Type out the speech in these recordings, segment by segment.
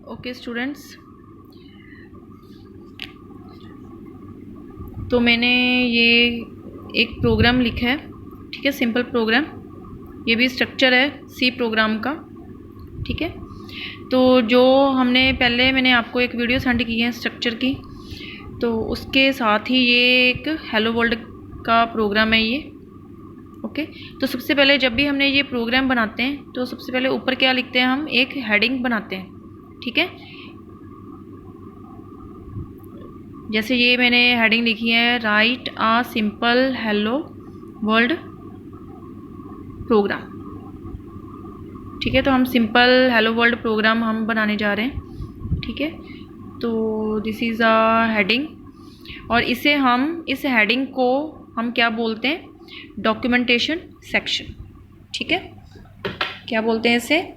Okay students, तो मैंने ये एक प्रोग्राम लिखा है, ठीक है, सिंपल प्रोग्राम। ये भी स्ट्रक्चर है सी प्रोग्राम का, ठीक है। तो जो मैंने आपको एक वीडियो सेंड की है स्ट्रक्चर की, तो उसके साथ ही ये एक हेलो वर्ल्ड का प्रोग्राम है ये, ओके। तो सबसे पहले जब भी हमने ये प्रोग्राम बनाते हैं तो सबसे पहले ऊपर क्या लिखते हैं, हम एक हेडिंग बनाते हैं, ठीक है। जैसे ये मैंने हेडिंग लिखी है, राइट आ सिंपल हेलो वर्ल्ड प्रोग्राम, ठीक है। तो हम सिंपल हेलो वर्ल्ड प्रोग्राम हम बनाने जा रहे हैं, ठीक है। तो दिस इज़ अ हेडिंग, और इस हेडिंग को हम क्या बोलते हैं, डॉक्यूमेंटेशन सेक्शन, ठीक है। क्या बोलते हैं इसे,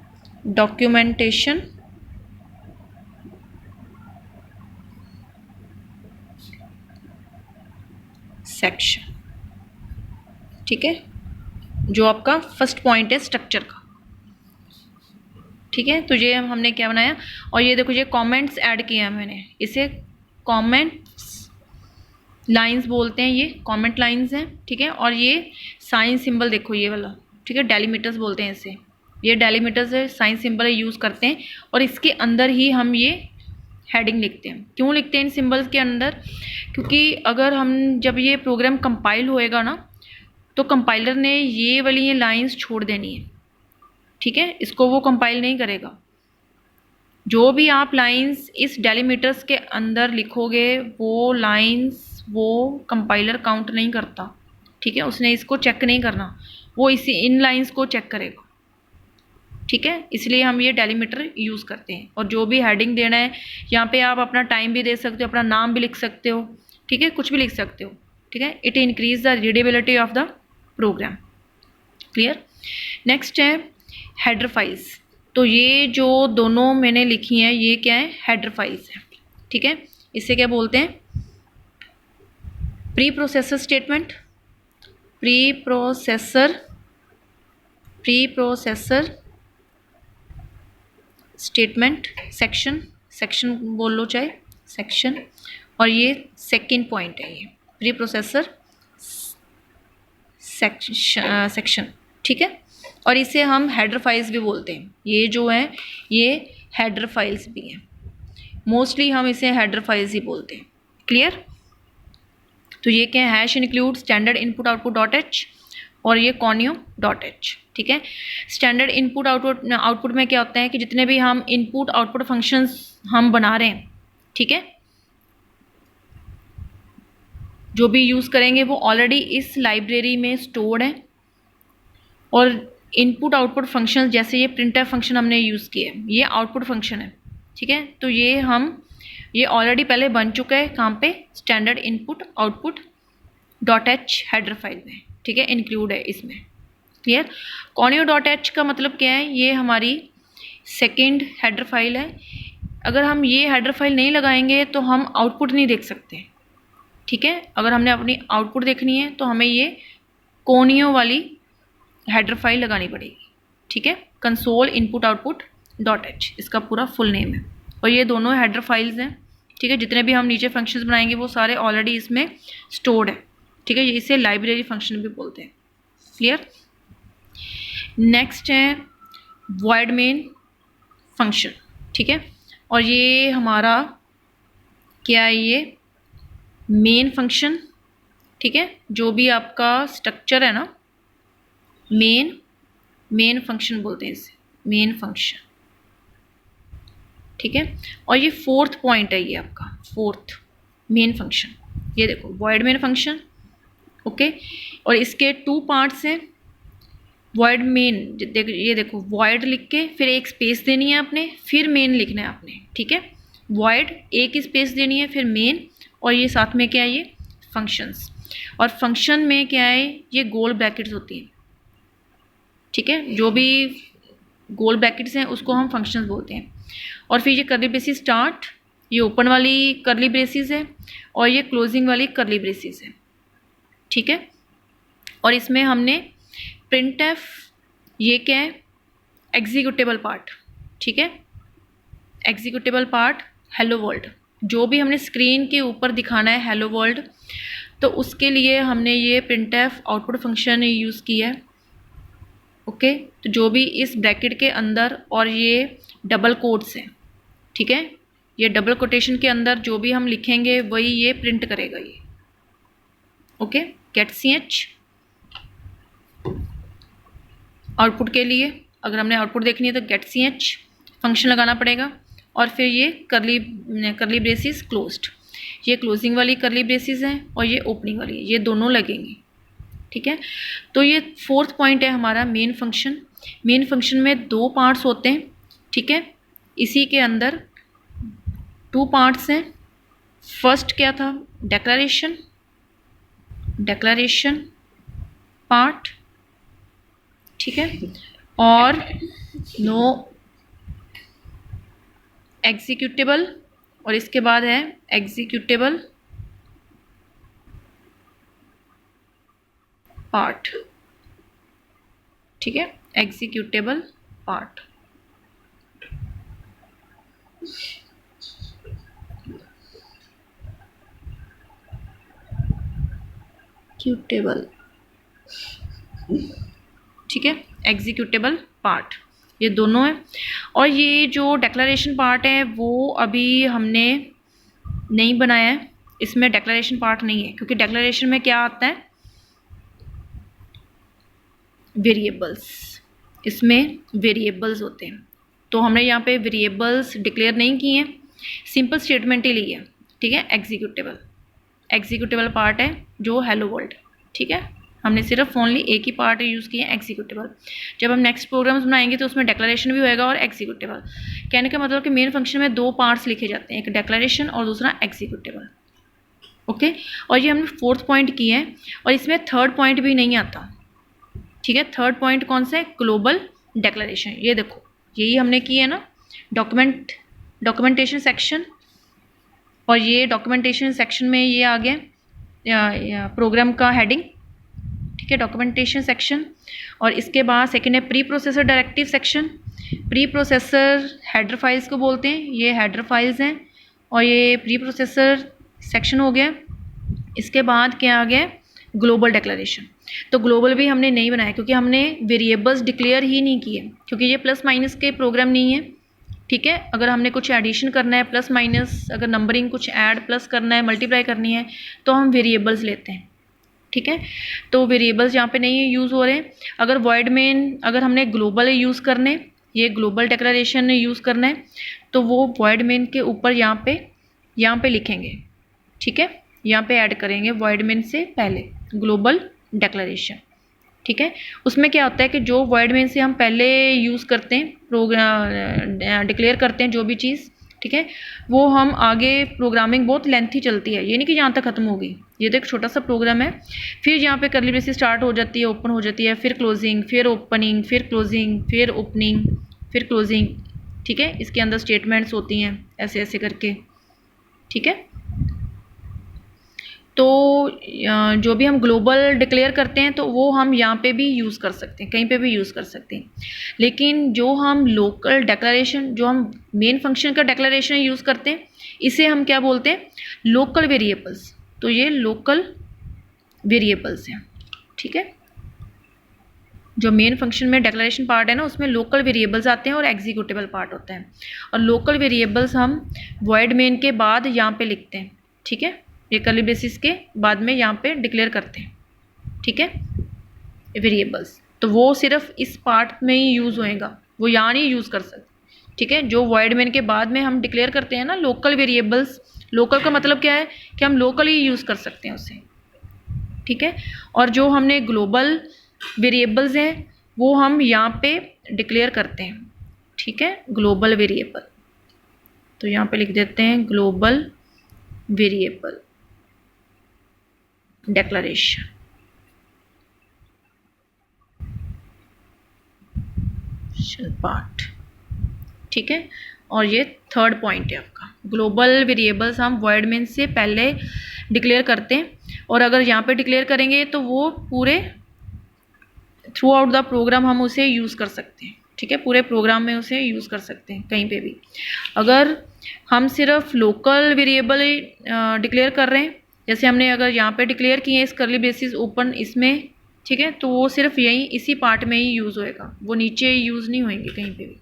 डॉक्यूमेंटेशन सेक्शन, ठीक है। जो आपका फर्स्ट पॉइंट है स्ट्रक्चर का, ठीक है। तो ये हमने क्या बनाया, और ये देखो ये कमेंट्स ऐड किए हैं मैंने, इसे कमेंट्स लाइंस बोलते हैं, ये कमेंट लाइंस हैं, ठीक है। और ये साइन सिंबल देखो ये वाला, ठीक है, डेलीमीटर्स बोलते हैं इसे, ये डेलीमीटर्स है, साइन सिंबल यूज़ करते हैं, और इसके अंदर ही हम ये हेडिंग लिखते हैं। क्यों लिखते हैं इन सिंबल्स के अंदर, क्योंकि अगर हम जब ये प्रोग्राम कंपाइल होएगा ना, तो कंपाइलर ने ये वाली ये लाइंस छोड़ देनी है, ठीक है। इसको वो कंपाइल नहीं करेगा। जो भी आप लाइंस इस डेलीमीटर्स के अंदर लिखोगे वो लाइंस वो कंपाइलर काउंट नहीं करता, ठीक है। उसने इसको चेक नहीं करना, वो इन लाइंस को चेक करेगा, ठीक है। इसलिए हम ये डेलीमीटर यूज़ करते हैं। और जो भी हेडिंग देना है, यहाँ पे आप अपना टाइम भी दे सकते हो, अपना नाम भी लिख सकते हो, ठीक है, कुछ भी लिख सकते हो, ठीक है। It increase the readability of the program, clear. Next है हेडर फाइल्स। तो ये जो दोनों मैंने लिखी हैं ये क्या है, हेडर फाइल्स है, ठीक है। इससे क्या बोलते हैं, pre processor statement, pre processor statement, section बोल लो चाहे, सेक्शन। और ये सेकंड पॉइंट है, ये प्री प्रोसेसर सेक्शन, ठीक है। और इसे हम हेडर फाइल्स भी बोलते हैं। ये जो है ये हेडर फाइल्स भी हैं, मोस्टली हम इसे हेडर फाइल्स ही बोलते हैं, क्लियर। तो ये क्या है, hash include standard input output dot H, और ये कॉनियो डॉट एच, ठीक है। स्टैंडर्ड इनपुट आउटपुट में क्या होता है कि जितने भी हम इनपुट आउटपुट फंक्शंस हम बना रहे हैं, ठीक है, जो भी यूज़ करेंगे वो ऑलरेडी इस लाइब्रेरी में स्टोर्ड है। और इनपुट आउटपुट फंक्शन, जैसे ये प्रिंटफ फंक्शन हमने यूज़ किया है, ये आउटपुट फंक्शन है, ठीक है। तो ये ऑलरेडी पहले बन चुका है, कहाँ पे, standard input output dot H header file में, ठीक है, इंक्लूड है इसमें, क्लियर। कॉनियो डॉट एच का मतलब क्या है, ये हमारी सेकेंड हेडर फाइल है। अगर हम ये हेडर फाइल नहीं लगाएंगे तो हम आउटपुट नहीं देख सकते, ठीक है। अगर हमने अपनी आउटपुट देखनी है तो हमें ये कोनियो वाली हेडर फाइल लगानी पड़ेगी, ठीक है। Console input output dot H इसका पूरा फुल नेम है। और ये दोनों हेडर फाइल्स हैं, ठीक है। जितने भी हम नीचे फंक्शंस बनाएंगे वो सारे ऑलरेडी इसमें स्टोर्ड है, ठीक है। इसे लाइब्रेरी फंक्शन भी बोलते हैं, क्लियर। नेक्स्ट है वॉइड मेन फंक्शन, ठीक है। और ये हमारा क्या है, ये मेन फंक्शन, ठीक है। जो भी आपका स्ट्रक्चर है ना, मेन फंक्शन बोलते हैं इसे, मेन फंक्शन, ठीक है। और ये फोर्थ पॉइंट है, ये आपका फोर्थ मेन फंक्शन, ये देखो वॉइड मेन फंक्शन, ओके। और इसके टू पार्ट्स हैं, वॉइड मेन, ये देखो वॉइड लिख के फिर एक स्पेस देनी है आपने, फिर मेन लिखना है आपने, ठीक है। वॉइड एक स्पेस देनी है, फिर मेन, और ये साथ में क्या है, ये फंक्शंस। और फंक्शन में क्या है, ये गोल ब्रैकेट्स होती हैं, ठीक है। जो भी गोल ब्रैकेट्स हैं उसको हम फंक्शंस बोलते हैं। और फिर ये कर्ली ब्रेसिस स्टार्ट, ये ओपन वाली कर्ली ब्रेसिस है, और ये क्लोजिंग वाली कर्ली ब्रेसिस है, ठीक है। और इसमें हमने प्रिंटफ, ये क्या है, एग्जीक्यूटेबल पार्ट, ठीक है, एग्जीक्यूटेबल पार्ट हेलो वर्ल्ड, जो भी हमने स्क्रीन के ऊपर दिखाना है हेलो वर्ल्ड, तो उसके लिए हमने ये printf आउटपुट फंक्शन यूज़ किया है। ओके, तो जो भी इस ब्रैकेट के अंदर और ये डबल कोट्स हैं, ठीक है, ये डबल कोटेशन के अंदर जो भी हम लिखेंगे वही ये प्रिंट करेगा ये। ओके, गेट ch आउटपुट के लिए अगर हमने आउटपुट देखनी है तो गेट ch फंक्शन लगाना पड़ेगा, और फिर ये करली ब्रेसिस क्लोज्ड, ये क्लोजिंग वाली करली ब्रेसिस हैं और ये ओपनिंग वाली, ये दोनों लगेंगी। ठीक है, तो ये फोर्थ पॉइंट है हमारा मेन फंक्शन। मेन फंक्शन में 2 पार्ट्स होते हैं, ठीक है, इसी के अंदर 2 पार्ट्स हैं। फर्स्ट क्या था, डेक्लरेशन पार्ट, ठीक है, और नो एग्जीक्यूटेबल, और इसके बाद है एग्जीक्यूटेबल पार्ट, ठीक है, एग्जीक्यूटेबल पार्ट। एग्जीक्यूटेबल, ठीक है, एग्जीक्यूटेबल पार्ट, ये दोनों है। और ये जो डेक्लरेशन पार्ट है वो अभी हमने नहीं बनाया है, इसमें डेक्लरेशन पार्ट नहीं है, क्योंकि डेक्लरेशन में क्या आता है, वेरिएबल्स, इसमें वेरिएबल्स होते हैं, तो हमने यहाँ पे वेरिएबल्स डिक्लेयर नहीं किए हैं, सिंपल स्टेटमेंट ही ली है। ठीक है, एग्जीक्यूटेबल पार्ट है जो हेलो वर्ल्ड, ठीक है, हमने सिर्फ ओनली एक ही पार्ट यूज़ किया है, एग्जीक्यूटेबल। जब हम नेक्स्ट प्रोग्राम्स बनाएंगे तो उसमें डेक्लरेशन भी होएगा और एग्जीक्यूटेबल। कहने का मतलब कि मेन फंक्शन में 2 पार्ट्स लिखे जाते हैं, एक डेक्लरेशन और दूसरा एग्जीक्यूटेबल। ओके, और ये हमने 4th पॉइंट किया है, और इसमें 3rd पॉइंट भी नहीं आता। ठीक है, 3rd पॉइंट कौन सा है, ग्लोबल डेक्लरेशन। ये देखो, यही हमने किया है ना, डॉक्यूमेंटेशन सेक्शन, और ये डॉक्यूमेंटेशन सेक्शन में ये आ गया प्रोग्राम का हेडिंग, ठीक है, डॉक्यूमेंटेशन सेक्शन। और इसके बाद सेकेंड है pre processor directive section. Pre processor header files को बोलते हैं, ये हेडर फाइल्स हैं, और ये प्री प्रोसेसर सेक्शन हो गया। इसके बाद क्या आ गया, ग्लोबल डेक्लरेशन। तो ग्लोबल भी हमने नहीं बनाया क्योंकि हमने वेरिएबल्स डिक्लेयर ही नहीं किए, क्योंकि ये प्लस माइनस के प्रोग्राम नहीं है। ठीक है, अगर हमने कुछ एडिशन करना है, प्लस माइनस, अगर नंबरिंग कुछ ऐड प्लस करना है, मल्टीप्लाई करनी है, तो हम वेरिएबल्स लेते हैं। ठीक है, तो वेरिएबल्स यहाँ पे नहीं यूज़ हो रहे हैं। अगर वॉइड मेन, अगर हमने ग्लोबल यूज़ करने, ये ग्लोबल डेक्लरेशन यूज़ करना है, तो वो वॉइड मेन के ऊपर यहाँ पे लिखेंगे। ठीक है, यहाँ पे ऐड करेंगे वॉइड मेन से पहले ग्लोबल डेक्लरेशन। ठीक है, उसमें क्या होता है कि जो वॉइड मेन से हम पहले यूज़ करते हैं, प्रोग्राम डिक्लेयर करते हैं जो भी चीज़, ठीक है, वो हम आगे प्रोग्रामिंग बहुत लेंथी चलती है, ये नहीं कि यहाँ तक ख़त्म हो गई। ये तो एक छोटा सा प्रोग्राम है, फिर यहाँ पे करली ब्रेसेस स्टार्ट हो जाती है, ओपन हो जाती है, फिर क्लोजिंग, फिर ओपनिंग, फिर क्लोजिंग, फिर ओपनिंग, फिर क्लोजिंग। ठीक है, इसके अंदर स्टेटमेंट्स होती हैं ऐसे ऐसे करके। ठीक है, तो जो भी हम ग्लोबल डिक्लेयर करते हैं तो वो हम यहाँ पे भी यूज़ कर सकते हैं, कहीं पे भी यूज़ कर सकते हैं। लेकिन जो हम लोकल डेक्लरेशन, जो हम मेन फंक्शन का डेक्लरेशन यूज़ करते हैं, इसे हम क्या बोलते हैं, लोकल वेरिएबल्स। तो ये लोकल वेरिएबल्स हैं। ठीक है, जो मेन फंक्शन में डेक्लरेशन पार्ट है ना, उसमें लोकल वेरिएबल्स आते हैं और एग्जीक्यूटेबल पार्ट होता है। और लोकल वेरिएबल्स हम वॉइड मेन के बाद यहाँ पे लिखते हैं। ठीक है, ये कर्ली ब्रेसेस के बाद में यहाँ पे डिक्लेयर करते हैं। ठीक है, वेरिएबल्स, तो वो सिर्फ इस पार्ट में ही यूज़ होएगा, वो यहाँ नहीं यूज़ कर सकते। ठीक है, जो वॉइड मेन के बाद में हम डिक्लेयर करते हैं ना लोकल वेरिएबल्स, लोकल का मतलब क्या है कि हम लोकल ही यूज़ कर सकते हैं उसे। ठीक है, और जो हमने ग्लोबल वेरिएबल्स हैं वो हम यहाँ पे डिक्लेयर करते हैं। ठीक है, ग्लोबल वेरिएबल, तो यहाँ पे लिख देते हैं ग्लोबल वेरिएबल डेक्लरेशन। पार्ट, ठीक है, और ये 3rd पॉइंट है आपका। ग्लोबल वेरिएबल्स हम वॉइड मेन से पहले डिक्लेयर करते हैं, और अगर यहाँ पे डिक्लेयर करेंगे तो वो पूरे थ्रू आउट द प्रोग्राम हम उसे यूज़ कर सकते हैं। ठीक है, पूरे प्रोग्राम में उसे यूज़ कर सकते हैं कहीं पे भी। अगर हम सिर्फ लोकल वेरिएबल डिक्लेयर कर रहे हैं, जैसे हमने अगर यहाँ पे डिक्लेयर किए हैं इस करली ब्रेसेस ओपन इसमें, ठीक है, तो वो सिर्फ यहीं इसी पार्ट में ही यूज़ होएगा, वो नीचे यूज़ नहीं होएंगे कहीं पे भी।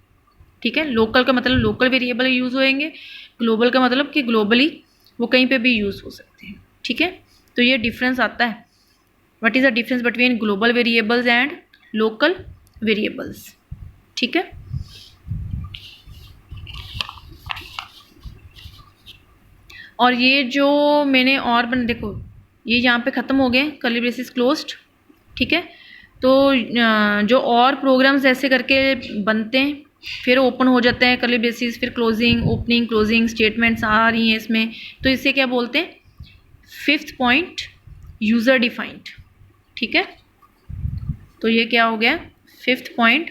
ठीक है, लोकल का मतलब लोकल वेरिएबल यूज़ होएंगे, ग्लोबल का मतलब कि ग्लोबली वो कहीं पे भी यूज़ हो सकते हैं। ठीक है, तो ये डिफरेंस आता है। What is the difference between global variables and local variables. ठीक है, और ये जो मैंने और बन देखो ये यहाँ पे ख़त्म हो गए कर्ली ब्रेसेस क्लोज्ड। ठीक है, तो जो और प्रोग्राम्स ऐसे करके बनते हैं फिर ओपन हो जाते हैं कर्ली ब्रेसेस, फिर क्लोजिंग ओपनिंग क्लोजिंग स्टेटमेंट्स आ रही हैं इसमें, तो इसे क्या बोलते हैं, फिफ्थ पॉइंट यूज़र डिफाइंड। ठीक है, तो ये क्या हो गया, fifth point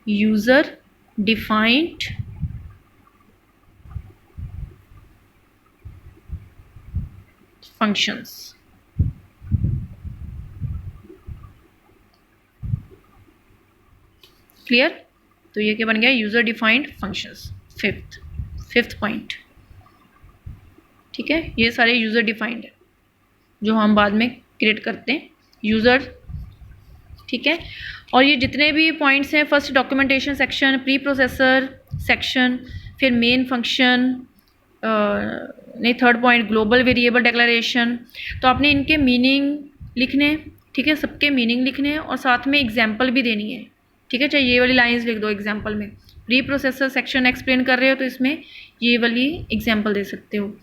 user defined functions. Clear, तो ये क्या बन गया, user defined functions, fifth point. ठीक है, ये सारे यूज़र डिफाइंड है जो हम बाद में क्रिएट करते हैं यूज़र। ठीक है, और ये जितने भी पॉइंट्स हैं, first documentation section, pre processor section, फिर मेन फंक्शन, नहीं third point global variable declaration, तो आपने इनके मीनिंग लिखने, ठीक है, सबके मीनिंग लिखने हैं और साथ में एग्जाम्पल भी देनी है। ठीक है, चाहे ये वाली लाइंस लिख दो एग्जाम्पल में, प्री प्रोसेसर सेक्शन एक्सप्लेन कर रहे हो तो इसमें ये वाली एग्जाम्पल दे सकते हो,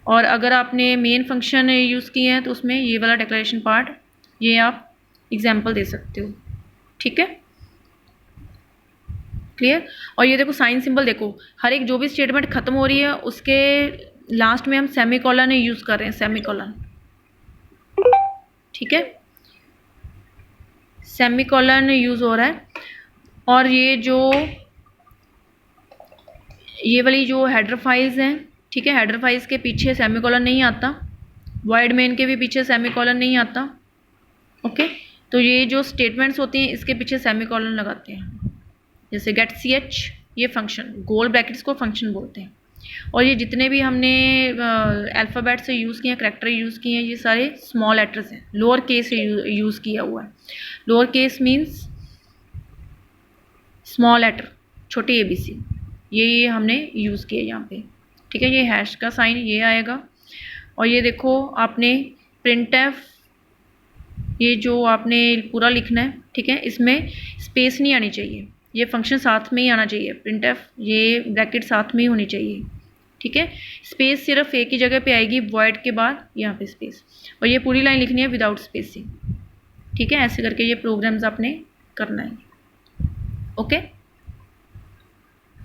और अगर आपने मेन फंक्शन यूज़ किए हैं तो उसमें ये वाला डिक्लेरेशन पार्ट ये आप एग्जाम्पल दे सकते हो। ठीक है, क्लियर, और ये देखो साइन सिंबल देखो, हर एक जो भी स्टेटमेंट खत्म हो रही है उसके लास्ट में हम सेमीकोलन यूज़ कर रहे हैं, सेमीकोलन। ठीक है, सेमीकोलन यूज़ हो रहा है, और ये वाली जो हेडर फाइल्स हैं, ठीक है, हेडर फाइल्स के पीछे सेमीकोलन नहीं आता, वॉइड मेन के भी पीछे सेमीकोलन नहीं आता। ओके, तो ये जो स्टेटमेंट्स होती हैं इसके पीछे सेमीकोलन लगाते हैं, जैसे गेट ch, ये फंक्शन, गोल ब्रैकेट्स को फंक्शन बोलते हैं। और ये जितने भी हमने अल्फ़ाबेट से यूज़ किए हैं, करैक्टर यूज़ किए हैं, ये सारे स्मॉल लेटर्स हैं, लोअर केस से यूज़ किया हुआ है। Lower case means small letter, छोटी ABC, ये हमने यूज़ किया यहाँ पे। ठीक है, ये हैश का साइन ये आएगा, और ये देखो आपने printf, ये जो आपने पूरा लिखना है, ठीक है, इसमें स्पेस नहीं आनी चाहिए, ये फंक्शन साथ में ही आना चाहिए, printf ये ब्रैकेट साथ में ही होनी चाहिए। ठीक है, स्पेस सिर्फ एक ही जगह पे आएगी, वॉइड के बाद यहाँ पे स्पेस, और ये पूरी लाइन लिखनी है विदाउट स्पेसिंग। ठीक है, ऐसे करके ये प्रोग्राम्स आपने करना है। ओके।